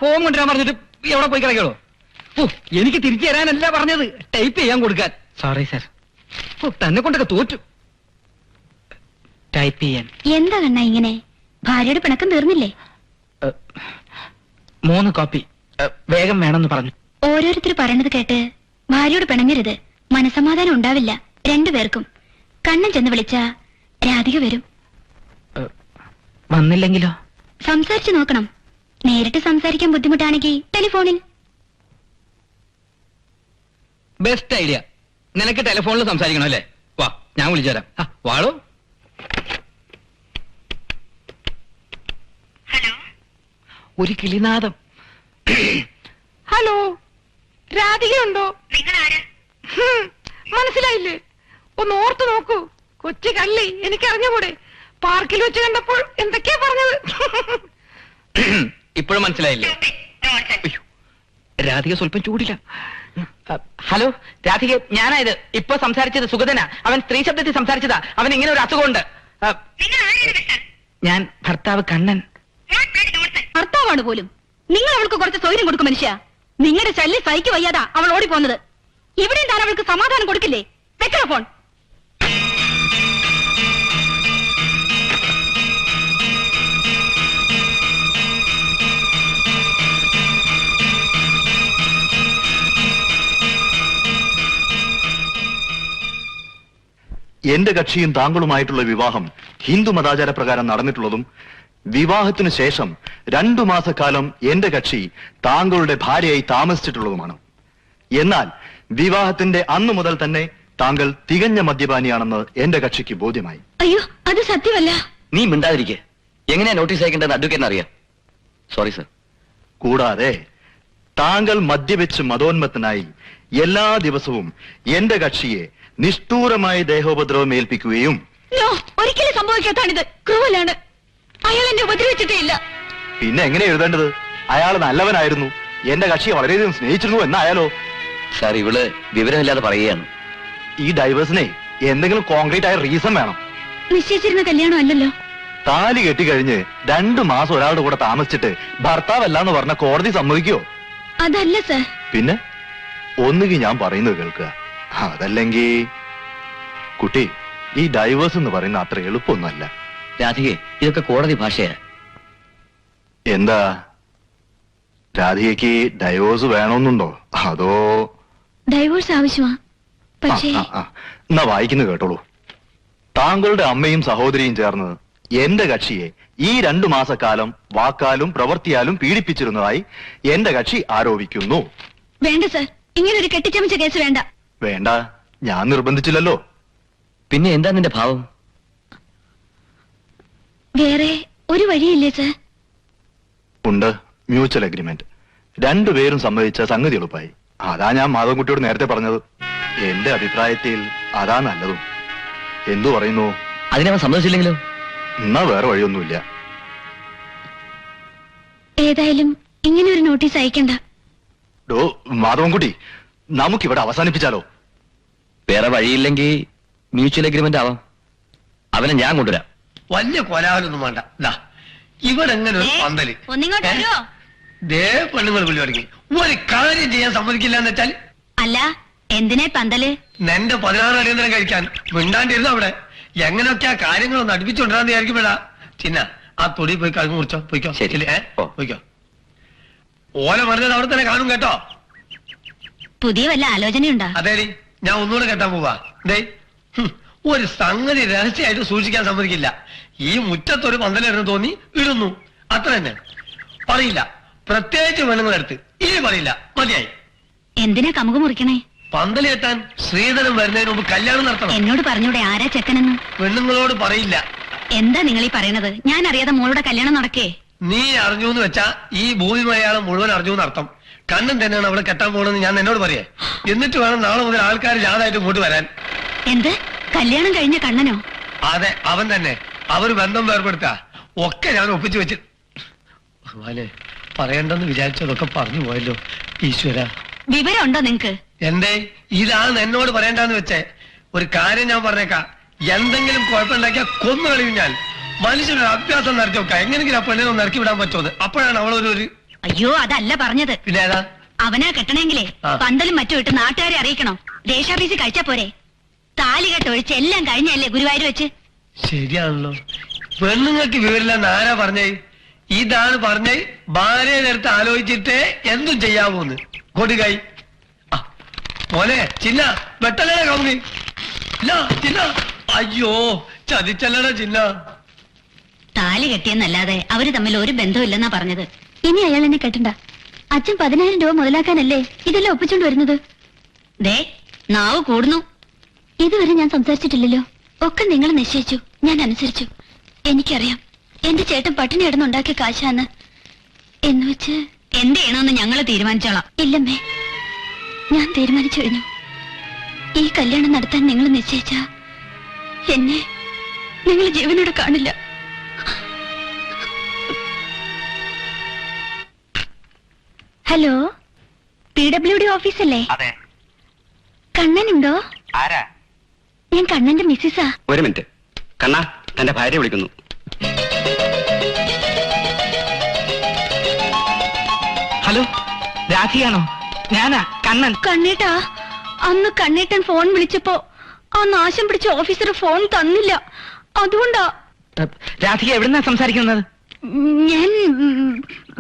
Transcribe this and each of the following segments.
Form കൊണ്ടുവരാൻ പറഞ്ഞിട്ട് എവിടെ പോയി കിടക്കോ? എനിക്ക് തിരിച്ചു തരാനല്ല പറഞ്ഞത്, ടൈപ്പ് ചെയ്യാൻ കൊടുക്കാൻ. Sorry sir. തന്നെ കൊണ്ടൊക്കെ തോറ്റു. ടൈപ്പ് ചെയ്യാൻ എന്താ കണ്ണ ഇങ്ങനെ? ഭാര്യയുടെ പിണക്കം തീർന്നില്ലേ? 3 കോപ്പി വേഗം വേണമെന്ന് പറഞ്ഞു. ഓരോരുത്തർ പറയണത് കേട്ട് ഭാര്യയോട് പിണങ്ങരുത്, മനസമാധാനം ഉണ്ടാവില്ല രണ്ടുപേർക്കും. കണ്ണൻ ചെന്ന് വിളിച്ച രാധിക വരും. വന്നില്ലെങ്കിലോ? സംസാരിച്ചു നോക്കണം. നേരിട്ട് സംസാരിക്കാൻ ബുദ്ധിമുട്ടാണെങ്കിൽ ടെലിഫോണിൽ. Best idea. നിനക്ക് ടെലിഫോണിൽ സംസാരിക്കണം അല്ലേ? വാ, ഞാൻ വിളിച്ചു തരാം. വാളോ. ഹലോ. ഒരു കിളിനാദം. ഹലോ, രാധികയുണ്ടോ? മനസ്സിലായില്ലേ? ഒന്ന് ഓർത്തു നോക്കൂ. കൊച്ചു കള്ളി, എനിക്കറിഞ്ഞൂടെ. പാർക്കിൽ വെച്ച് കണ്ടപ്പോൾ എന്തൊക്കെയാ പറഞ്ഞത്? ഇപ്പോഴും മനസ്സിലായില്ലേ? രാധിക സ്വല്പം ചൂടില്ല. ഹലോ രാധിക, ഞാനായത് ഇപ്പൊ സംസാരിച്ചത് സുഗതനാ. അവൻ സ്ത്രീ ശബ്ദത്തിൽ സംസാരിച്ചതാ. അവൻ ഇങ്ങനെ ഒരു അസുഖമുണ്ട്. ഞാൻ ഭർത്താവ് കണ്ണൻ. ഭർത്താവാണ് പോലും. നിങ്ങൾ അവൾക്ക് കുറച്ച് സൗകര്യം കൊടുക്കും മനുഷ്യ. നിങ്ങളുടെ ശല്യം സഹിക്ക് വയ്യാതാ അവൾ ഓടിപ്പോന്നത്. ഇവിടെയും താൻ അവൾക്ക് സമാധാനം കൊടുക്കില്ലേ? വെക്കണ ഫോൺ. എന്റെ കക്ഷിയും താങ്കളുമായിട്ടുള്ള വിവാഹം ഹിന്ദു മതാചാര പ്രകാരം നടന്നിട്ടുള്ളതും വിവാഹത്തിനു ശേഷം 2 മാസക്കാലം എന്റെ കക്ഷി താങ്കളുടെ ഭാര്യയായി താമസിച്ചിട്ടുള്ളതുമാണ്. എന്നാൽ വിവാഹത്തിന്റെ അന്നു മുതൽ തന്നെ താങ്കൾ തികഞ്ഞ മദ്യപാനിയാണെന്ന് എന്റെ കക്ഷിക്ക് ബോധ്യമായി. അയ്യോ, അത് സത്യമല്ല. നീ മിണ്ടാതിരിക്കെ. എങ്ങനെയാ നോട്ടീസ് അയക്കേണ്ടത് അഡ്വക്കേറ്റിന് അറിയാം. Sorry sir. കൂടാതെ താങ്കൾ മദ്യപിച്ച് മതോന്മത്തനായി എല്ലാ ദിവസവും എന്റെ കക്ഷിയെ നിഷ്ഠൂരമായ ദേഹോപദ്രവം ഏൽപ്പിക്കുകയും. ഒരിക്കലും സംഭവിക്കാത്താണിത്. ക്രൂവലാണ്. അയാൾ എന്നെ ഉപദ്രവിച്ചിട്ടേ ഇല്ല. പിന്നെ എങ്ങനെ എഴുതേണ്ടത്? അയാൾ നല്ലവനായിരുന്നു, എന്റെ കക്ഷിയെ വളരെയധികം സ്നേഹിച്ചിരുന്നു എന്നായാലോ? സാർ, ഇവള് വിവരമില്ലാതെ പറയുകയാണ്. ഈ ഡൈവേഴ്സിനെ എന്തെങ്കിലും കോൺക്രീറ്റ് ആയ റീസൺ വേണം. നിശ്ചയിച്ചിരുന്ന കല്യാണം അല്ലല്ലോ. താലി കെട്ടിക്കഴിഞ്ഞ് 2 മാസം ഒരാളുടെ കൂടെ താമസിച്ചിട്ട് ഭർത്താവല്ലാന്ന് പറഞ്ഞ കോടതി സമ്മതിക്കോ? അതല്ല സർ. പിന്നെ ഒന്നുകിൽ ഞാൻ പറയുന്നത് കേൾക്കുക, അതല്ലെങ്കിൽ കുട്ടി, ഈ ഡൈവേഴ്സ് എന്ന് പറയുന്ന അത്ര എളുപ്പമൊന്നുമല്ല. രാധികെ, ഇതൊക്കെ കോടതി ഭാഷയാ. എന്താ രാധികയ്ക്ക് ഡൈവോഴ്സ് വേണമെന്നുണ്ടോ? അതോ? ഡൈവോഴ്സ് ആവശ്യമാ. പക്ഷേ എന്നാ വായിക്കുന്നു കേട്ടോളൂ. താങ്കളുടെ അമ്മയും സഹോദരിയും ചേർന്ന് എന്റെ കക്ഷിയെ ഈ 2 മാസക്കാലം വാക്കാലും പ്രവൃത്തിയാലും പീഡിപ്പിച്ചിരുന്നതായി എന്റെ കക്ഷി ആരോപിക്കുന്നു. വേണ്ട സർ, ഇങ്ങനെ ഒരു കെട്ടിച്ചമച്ച കേസ് വേണ്ട. വേണ്ട, ഞാൻ നിർബന്ധിച്ചില്ലല്ലോ. പിന്നെ എന്താ നിന്റെ ഭാവം? വേറെ ഒരു വഴിയില്ലേ സർ? ഉണ്ട്, മ്യൂച്വൽ അഗ്രിമെന്റ്. 2 പേരും സമ്മതിച്ച സംഗതി എളുപ്പമായി. അതാ ഞാൻ മാധവൻകുട്ടിയോട് നേരത്തെ പറഞ്ഞത്. എന്റെ അഭിപ്രായത്തിൽ അതാ നല്ലതും. എന്തു പറയുന്നു? അതിനവൻ സമ്മതിച്ചില്ലെങ്കിലോ? എന്നാ വേറെ വഴിയൊന്നുമില്ല. ഏതായാലും ഇങ്ങനെ ഒരു നോട്ടീസ് അയക്കണ്ട. മാധവൻകുട്ടി, നമുക്കിവിടെ അവസാനിപ്പിച്ചാലോ? വേറെ വഴിയില്ലെങ്കിൽ മ്യൂച്വൽ അഗ്രിമെന്റ് ആവാം. അവനെ ഞാൻ കൊണ്ടുവരാം. വലിയ കൊലാവലൊന്നും വേണ്ട. ഇവിടെ എങ്ങനെ ഒരു പന്തല് ദേ പെണ്ണുങ്ങൾ വിളി തുടങ്ങി. ഒരു കാര്യം ചെയ്യാൻ സമ്മതിക്കില്ല എന്ന് വെച്ചാൽ. അല്ല, എന്തിനാ പന്തല്? നിന്റെ 16 അടിയന്തരം കഴിക്കാൻ മിണ്ടാണ്ടിരുന്നു അവിടെ. എങ്ങനെയൊക്കെയാ കാര്യങ്ങളൊന്ന് അടുപ്പിച്ചുകൊണ്ടിരാന്ന് വിചാരിക്കുമ്പോഴാ. ചിന്ന ആ തൊടി പോയി കഴുകു മുറിച്ചോ. പോയിക്കോ. പോയിക്കോ. ഓല പറഞ്ഞത് അവിടെ തന്നെ കാണും കേട്ടോ. പുതിയ വല്ല ആലോചനയുണ്ടോ? അതേടി, ഞാൻ ഒന്നുകൂടെ കെട്ടാൻ പോവാ. ദേ, ഒരു സംഗതി രഹസ്യമായിട്ട് സൂക്ഷിക്കാൻ സമ്മതിക്കില്ല. ഈ മുറ്റത്തൊരു പന്തലിടുന്നു തോന്നി ഇടുന്നു, അത്ര തന്നെ. പറയില്ല, പ്രത്യേകിച്ച് പെണ്ണുങ്ങളെടുത്ത് ഇനി പറയില്ല. മതിയായി. എന്തിനാ കമുക മുറിക്കണേ? പന്തൽ കെട്ടാൻ ശ്രീധരൻ വരുന്നതിന് മുമ്പ് കല്യാണം നടത്തണം. എന്നോട് പറഞ്ഞൂടെ ആരാ ചെക്കനെന്ന്? പെണ്ണുങ്ങളോട് പറയില്ല. എന്താ നിങ്ങൾ ഈ പറയണത്? ഞാൻ അറിയാതെ മോളുടെ കല്യാണം നടക്കേ? നീ അറിഞ്ഞു എന്ന് വെച്ചാ ഈ ഭൂമി മലയാളം മുഴുവൻ അറിഞ്ഞു എന്നർത്ഥം. കണ്ണൻ തന്നെയാണ് അവളെ കെട്ടാൻ പോകണമെന്ന് ഞാൻ എന്നോട് പറയേ. എന്നിട്ട് വേണം നാളെ മുതൽ ആൾക്കാർ ജാഥായിട്ട് ഇങ്ങോട്ട് വരാൻ. എന്ത്? കല്യാണം കഴിഞ്ഞ കണ്ണനോ? അതെ, അവൻ തന്നെ. അവര് ബന്ധം വേർപെടുത്താ ഒക്കെ ഞാൻ ഒപ്പിച്ചു വെച്ച്. പറയണ്ടെന്ന് വിചാരിച്ചതൊക്കെ പറഞ്ഞു പോയല്ലോ ഈശ്വര. വിവരമുണ്ടോ നിങ്ങക്ക്? എന്തേ? ഇതാണ് എന്നോട് പറയണ്ടെന്ന് വെച്ചേ. ഒരു കാര്യം ഞാൻ പറഞ്ഞേക്കാം, എന്തെങ്കിലും കുഴപ്പമുണ്ടാക്കിയാൽ കൊന്നു കളയും ഞാൻ. മനുഷ്യനൊരു അഭ്യാസം നടത്തി നോക്കാം, എങ്ങനെങ്കിലും ആ പെണ്ണിനെ ഒന്ന് ഇറക്കി വിടാൻ പറ്റുമോ? അപ്പോഴാണ് അവളൊരു അയ്യോ അതല്ല പറഞ്ഞത്. പിന്നെ ഏതാ? അവനാ കെട്ടണെങ്കിലേ ആ. പന്തലും മറ്റും ഇട്ട് നാട്ടുകാരെ അറിയിക്കണം. ദേശാഫീസിൽ കഴിച്ചാ പോരെ? താലി കെട്ടൊഴിച്ച് എല്ലാം കഴിഞ്ഞല്ലേ ഗുരുവായൂർ വെച്ച്? ശരിയാണല്ലോ. പെണ്ണുങ്ങൾക്ക് വിവരില്ലെന്ന് ആരാ പറഞ്ഞേ? ഇതാണ് പറഞ്ഞേ, ഭാര്യയെ നേരത്തെ ആലോചിച്ചിട്ടേ എന്തും ചെയ്യാവൂന്ന്. കൊടുക്കായി മോനെ ചിന്ന വെട്ടലേ കമ്പനി ചിന്ന. അയ്യോ ചതിച്ചല്ലട ചിന്ന. താലി കെട്ടിയെന്നല്ലാതെ അവര് തമ്മിൽ ഒരു ബന്ധമില്ലെന്നാ പറഞ്ഞത്. ഇനി അയാൾ എന്നെ കെട്ടണ്ട. അച്ഛൻ 10,000 രൂപ മുതലാക്കാനല്ലേ ഇതെല്ലാം ഒപ്പിച്ചോണ്ട് വരുന്നത്. ദേ നാവ് കൂടുന്നു. ഇതുവരെ ഞാൻ സംസാരിച്ചിട്ടില്ലല്ലോ. ഒക്കെ നിങ്ങൾ നിശ്ചയിച്ചു, ഞാൻ അനുസരിച്ചു. എനിക്കറിയാം എന്റെ ചേട്ടൻ പട്ടിണി കിടന്നുണ്ടാക്കിയ കാശാന്ന്. എന്നുവെച്ച് എന്ത് ചെയ്യണമെന്ന് ഞങ്ങള് തീരുമാനിച്ചോളാം. ഇല്ലമ്മേ, ഞാൻ തീരുമാനിച്ചു കഴിഞ്ഞു. ഈ കല്യാണം നടത്താൻ നിങ്ങൾ നിശ്ചയിച്ച എന്നെ നിങ്ങൾ ജീവനോടെ കാണില്ല. ഹലോ, PWD ഓഫീസല്ലേ? അതെ. കണ്ണനുണ്ടോ? ആരാ? ഞാൻ കണ്ണന്റെ മിസ്സിസാ. ഒരു മിനിറ്റ്. കണ്ണ, തന്റെ ഭാര്യ വിളിക്കുന്നു. ഹലോ, രാധിയാണോ? ഞാനാ കണ്ണൻ. കണ്ണേട്ടാ, അന്ന് കണ്ണേട്ടൻ ഫോൺ വിളിച്ചപ്പോ ആ നാശം പിടിച്ച ഓഫീസർ ഫോൺ തന്നില്ല. അതുകൊണ്ടാ. രാധിക എവിടുന്നാ സംസാരിക്കുന്നത്? ഞാൻ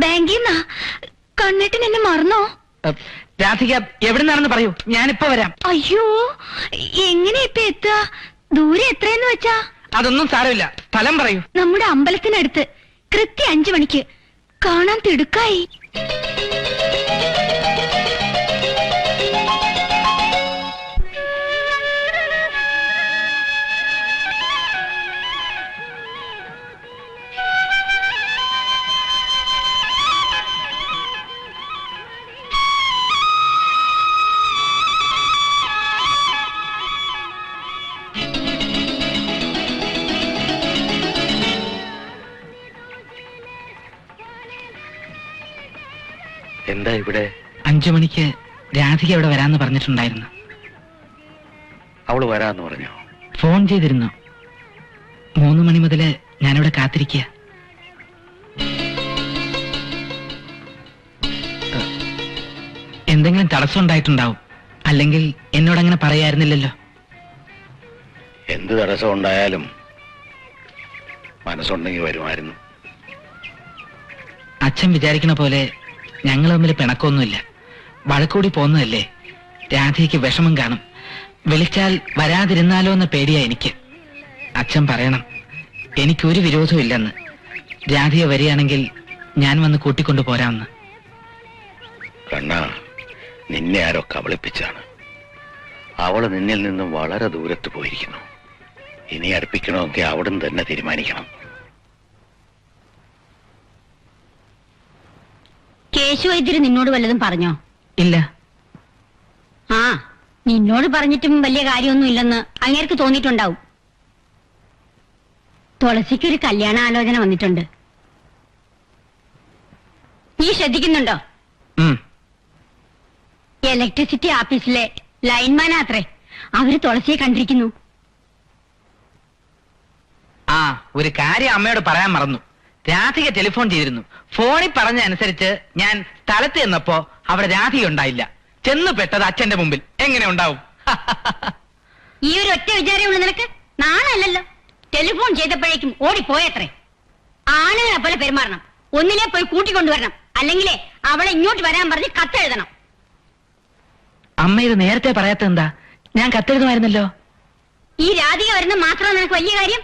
ബാങ്കിൽ നിന്നാ. കണ്ണേട്ടൻ എന്നെ മറന്നോ? രാധിക എവിടുന്നാണെന്ന് പറയൂ, ഞാനിപ്പോ വരാം. അയ്യോ, എങ്ങനെ ഇപ്പൊ എത്തുക? ദൂരെ എത്രയെന്ന് വെച്ചാ? അതൊന്നും സാരമില്ല, സ്ഥലം പറയൂ. നമ്മുടെ അമ്പലത്തിനടുത്ത് കൃത്യം 5 മണിക്ക്. കാണാൻ തിടുക്കായി. എന്താ ഇവിടെ? 5 മണിക്ക് രാധിക ഇവിടെ വരാന്ന് പറഞ്ഞിട്ടുണ്ടായിരുന്നു. അവള് വരാന്ന് പറഞ്ഞു. ഫോൺ ചെയ്തിരുന്നു. 3 മണി മുതല് ഞാനിവിടെ കാത്തിരിക്കുക. എന്തെങ്കിലും തടസ്സം ഉണ്ടായിട്ടുണ്ടാവും, അല്ലെങ്കിൽ എന്നോടങ്ങനെ പറയായിരുന്നില്ലല്ലോ. എന്ത് തടസ്സം ഉണ്ടായാലും മനസ്സുണ്ടെങ്കിൽ വരുമായിരുന്നു. അച്ഛൻ വിചാരിക്കണ പോലെ ഞങ്ങൾ തമ്മിൽ പിണക്കമൊന്നുമില്ല. വഴക്കൂടി പോന്നതല്ലേ. രാധയ്ക്ക് വിഷമം കാണും. വിളിച്ചാൽ വരാതിരുന്നാലോ എന്ന പേടിയാ എനിക്ക്. അച്ഛൻ പറയണം എനിക്കൊരു വിരോധവും ഇല്ലെന്ന്. രാധിക വരികയാണെങ്കിൽ ഞാൻ വന്ന് കൂട്ടിക്കൊണ്ടു പോരാമെന്ന്. കണ്ണ, നിന്നെ ആരോ കബളിപ്പിച്ചാണ്. അവള് നിന്നിൽ നിന്നും വളരെ ദൂരത്ത് പോയിരിക്കുന്നു. ഇനി അടുപ്പിക്കണമെങ്കിൽ അവിടുന്ന് തന്നെ തീരുമാനിക്കണം. കേശു വൈദ്യര് നിന്നോട് വല്ലതും പറഞ്ഞോ? ഇല്ല. ആ, നിന്നോട് പറഞ്ഞിട്ടും വലിയ കാര്യമൊന്നും ഇല്ലെന്ന് അങ്ങേർക്ക് തോന്നിയിട്ടുണ്ടാവും. തുളസിക്കൊരു കല്യാണ ആലോചന വന്നിട്ടുണ്ട്. നീ ശ്രദ്ധിക്കുന്നുണ്ടോ? ഇലക്ട്രിസിറ്റി ഓഫീസിലെ ലൈൻമാനാത്രേ. അവര് തുളസിയെ കണ്ടിരിക്കുന്നു. ആ, ഒരു കാര്യം അമ്മയോട് പറയാൻ മറന്നു. രാധിക ടെലിഫോൺ ചെയ്തിരുന്നു. ഫോണിൽ പറഞ്ഞ അനുസരിച്ച് ഞാൻ സ്ഥലത്ത് ചെന്നപ്പോ അവിടെ രാധിക ഉണ്ടായില്ല. ചെന്നു പെട്ടത് അച്ഛന്റെ മുമ്പിൽ. എങ്ങനെ ഉണ്ടാവും? ഈ ഒരു ഒറ്റ വിചാരമേ ഉള്ളൂ നിനക്ക്? നാണല്ലോ. ടെലിഫോൺ ചെയ്തപ്പോഴേക്കും ഓടിപ്പോയത്രേ. ആണുങ്ങളെ പോലെ പെരുമാറണം. ഒന്നിലെ പോയി കൂട്ടിക്കൊണ്ടുവരണം, അല്ലെങ്കിലേ അവളെ ഇങ്ങോട്ട് വരാൻ പറഞ്ഞ് കത്തെഴുതണം. അമ്മ ഇത് നേരത്തെ പറയാത്ത എന്താ? ഞാൻ കത്തെഴുതുമായിരുന്നല്ലോ. ഈ രാധിക വരുന്ന മാത്രമാണ് നിനക്ക് വലിയ കാര്യം.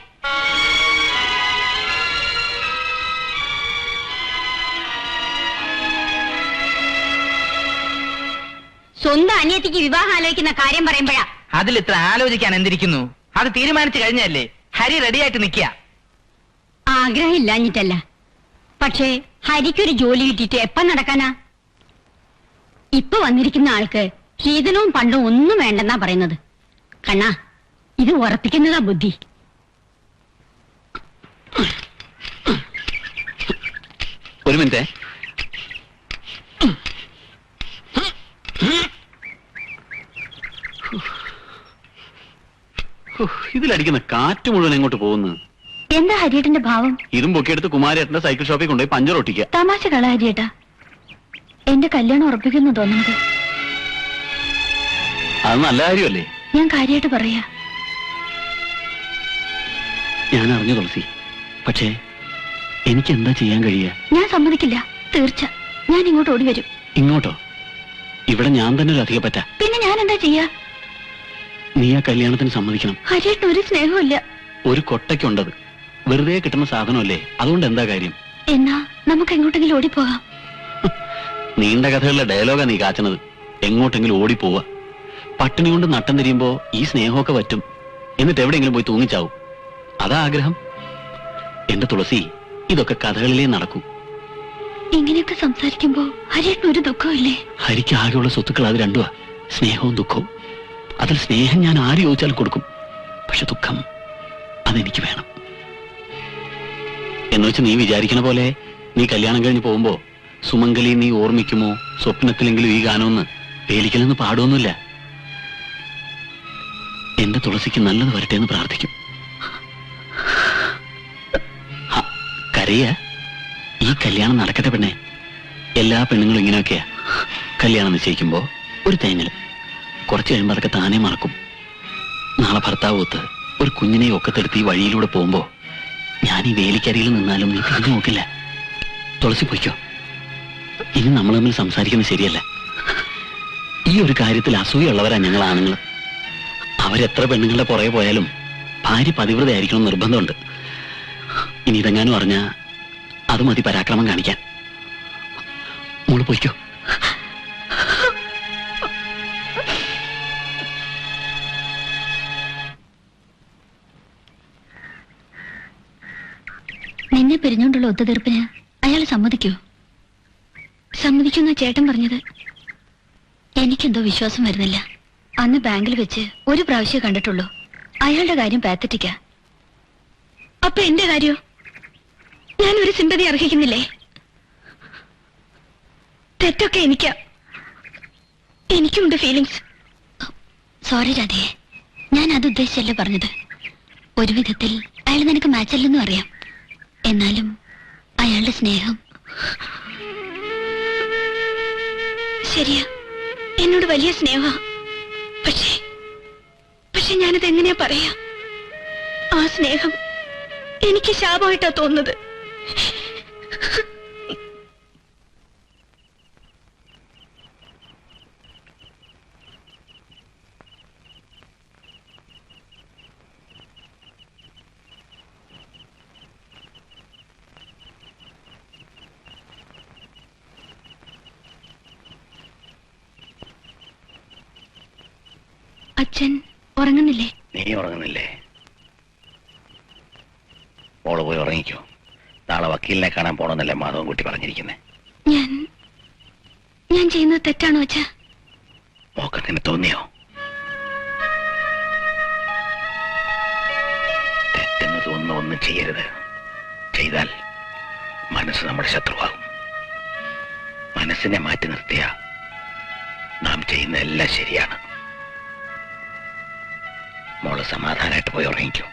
സ്വന്തം അനിയത്തിക്ക് വിവാഹം ആലോചിക്കുന്ന കാര്യം പറയുമ്പോഴാ. അതിൽ ഇത്ര ആലോചിക്കാൻ എന്തിരിക്കുന്നു? അത് തീരുമാനിച്ചു കഴിഞ്ഞല്ലേ. ഹരി റെഡിയായിട്ട് നിൽക്കുക. ആഗ്രഹം ഇല്ലാഞ്ഞിട്ടല്ല, പക്ഷേ ഹരിക്കൊരു ജോലി കിട്ടിയിട്ട് എപ്പം നടക്കാനാ? ഇപ്പൊ വന്നിരിക്കുന്ന ആൾക്ക് ശീതനവും പണ്ടും ഒന്നും വേണ്ടെന്നാ പറയുന്നത്. കണ്ണാ, ഇത് ഉറപ്പിക്കുന്നതാ ബുദ്ധി. ഒരു മിനിറ്റ്. ഇതിലടിക്കുന്ന കാറ്റ് മുഴുവൻ എങ്ങോട്ട് പോകുന്നു? എന്താ ഹരിയേട്ടന്റെ ഭാവം? ഇതും പൊക്കിയെടുത്ത് കുമാരേട്ടന്റെ സൈക്കിൾ ഷോപ്പിൽ കൊണ്ടുപോയി പഞ്ചർ ഒട്ടിക്കുക. തമാശ കള ഹരിയേട്ടാ. എന്റെ കല്യാണം ഉറപ്പിക്കുന്നു തോന്നുന്നത്. അത് നല്ല കാര്യമല്ലേ? ഞാൻ കാര്യമായിട്ട് പറയാ. ഞാൻ അറിഞ്ഞു തുളസി, പക്ഷേ എനിക്ക് എന്താ ചെയ്യാൻ കഴിയുക? ഞാൻ സമ്മതിക്കില്ല, തീർച്ച. ഞാൻ ഇങ്ങോട്ട് ഓടി വരും. ഇങ്ങോട്ടോ? ഇവിടെ ഞാൻ തന്നെ ഒരു അധികം പറ്റാ. പിന്നെ ഞാൻ എന്താ ചെയ്യാ? നീ ആ കല്യാണത്തിന് സമ്മതിക്കണം. ഹരിയേട്ടന് ഒരു സ്നേഹമില്ല. ഒരു കൊട്ടയ്ക്കുണ്ടത്, വെറുതെ കിട്ടുന്ന സാധനമല്ലേ, അതുകൊണ്ട് എന്താ കാര്യം? എന്നാ നമുക്ക് എങ്ങോട്ടെങ്കിലും ഓടിപ്പോകാം. നീണ്ട കഥകളിലെ ഡയലോഗാ നീ കാച്ചണത്. എങ്ങോട്ടെങ്കിലും ഓടിപ്പോവാ. പട്ടിണി കൊണ്ട് നട്ടം തിരിയുമ്പോ ഈ സ്നേഹമൊക്കെ പറ്റും, എന്നിട്ട് എവിടെയെങ്കിലും പോയി തൂങ്ങിച്ചാവും. അതാ ആഗ്രഹം. എന്റെ തുളസി, ഇതൊക്കെ കഥകളിലേ നടക്കൂ. ഇങ്ങനെയൊക്കെ സംസാരിക്കുമ്പോ ഹരിയേട്ടന് ഒരു ദുഃഖമില്ലേ? ഹരിക്ക് ആകെയുള്ള സ്വത്തുക്കൾ അത് രണ്ടുവാ, സ്നേഹവും ദുഃഖവും. അതിൽ സ്നേഹം ഞാൻ ആര് ചോദിച്ചാൽ കൊടുക്കും, പക്ഷെ ദുഃഖം അതെനിക്ക് വേണം. എന്നുവെച്ച് നീ വിചാരിക്കണ പോലെ നീ കല്യാണം കഴിഞ്ഞ് പോകുമ്പോ സുമംഗലി നീ ഓർമ്മിക്കുമോ, സ്വപ്നത്തിലെങ്കിലും ഈ ഗാനമൊന്ന് വേലിക്കലെന്ന് പാടുമൊന്നുമില്ല. എന്റെ തുളസിക്ക് നല്ലത് വരട്ടെ എന്ന് പ്രാർത്ഥിക്കും. കരയ, ഈ കല്യാണം നടക്കട്ടെ പെണ്ണെ. എല്ലാ പെണ്ണുങ്ങളും ഇങ്ങനെയൊക്കെയാ. കല്യാണം നിശ്ചയിക്കുമ്പോ ഒരു തേങ്ങല്, കുറച്ച് കഴിയുമ്പോ അതൊക്കെ താനേ മറക്കും. നാളെ ഭർത്താവ് ഒത്ത് ഒരു കുഞ്ഞിനെ ഒക്കത്തെടുത്ത് ഈ വഴിയിലൂടെ പോകുമ്പോ ഞാൻ ഈ വേലിക്കരിയിൽ നിന്നാലും നീ തിരിഞ്ഞു നോക്കില്ല. തുളസി പൊയ്ക്കോ. ഇനി നമ്മൾ തമ്മിൽ സംസാരിക്കുന്നത് ശരിയല്ല. ഈ ഒരു കാര്യത്തിൽ അസൂയുള്ളവരാ ഞങ്ങൾ ആണുങ്ങൾ. അവരെത്ര പെണ്ണുങ്ങളുടെ പുറകെ പോയാലും ഭാര്യ പതിവ്രതയായിരിക്കണം നിർബന്ധമുണ്ട്. ഇനി ഇതെങ്ങാനും അറിഞ്ഞാ അത് മതി പരാക്രമം കാണിക്കാൻ. മോള് പൊയ്ക്കോ. നിന്നെ പിരിഞ്ഞുകൊണ്ടുള്ള ഒത്തുതീർപ്പിന് അയാൾ സമ്മതിക്കൂ? സമ്മതിക്കുന്ന ചേട്ടൻ പറഞ്ഞത്. എനിക്കെന്തോ വിശ്വാസം വരുന്നില്ല. അന്ന് ബാങ്കിൽ വെച്ച് ഒരു പ്രാവശ്യം കണ്ടിട്ടുള്ളൂ. അയാളുടെ കാര്യം പാത്തറ്റിക്കാ. അപ്പൊ എന്റെ കാര്യോ? ഞാൻ ഒരു സിമ്പതി അർഹിക്കുന്നില്ലേ? തെറ്റൊക്കെ എനിക്കാ. എനിക്കുണ്ട് ഫീലിങ്സ്. സോറി രാധയെ, ഞാൻ അത് ഉദ്ദേശിച്ചല്ലേ പറഞ്ഞത്. ഒരു വിധത്തിൽ അയാൾ നിനക്ക് മാച്ചല്ലെന്നും അറിയാം. എന്നാലും അയാളുടെ സ്നേഹം ശരിയാ, എന്നോട് വലിയ സ്നേഹ. പക്ഷെ ഞാനത് എങ്ങനെയാ പറയാ? ആ സ്നേഹം എനിക്ക് ശാപമായിട്ടാ തോന്നുന്നത്. അച്ഛൻ ഉറങ്ങുന്നില്ലേ? നീ ഉറങ്ങുന്നില്ലേ? മോള് പോയി ഉറങ്ങിക്കോ. നാളെ വക്കീലിനെ കാണാൻ പോണമെന്നല്ലേ മാധവൻകുട്ടി പറഞ്ഞിരിക്കുന്നേ. ഞാൻ ചെയ്യുന്നത് തെറ്റാണോ അച്ഛാ? മോക്കങ്ങനെ തോന്നിയോ? തെറ്റെന്ന് തോന്നുന്ന ഒന്നും ചെയ്യരുത്. ചെയ്താൽ മനസ്സ് നമ്മുടെ ശത്രുവാകും. മനസ്സിനെ മാറ്റി നിർത്തിയ നാം ചെയ്യുന്ന എല്ലാം ശരിയാണ്. മോള് സമാധാനമായിട്ട് പോയി ഉറങ്ങിക്കോ.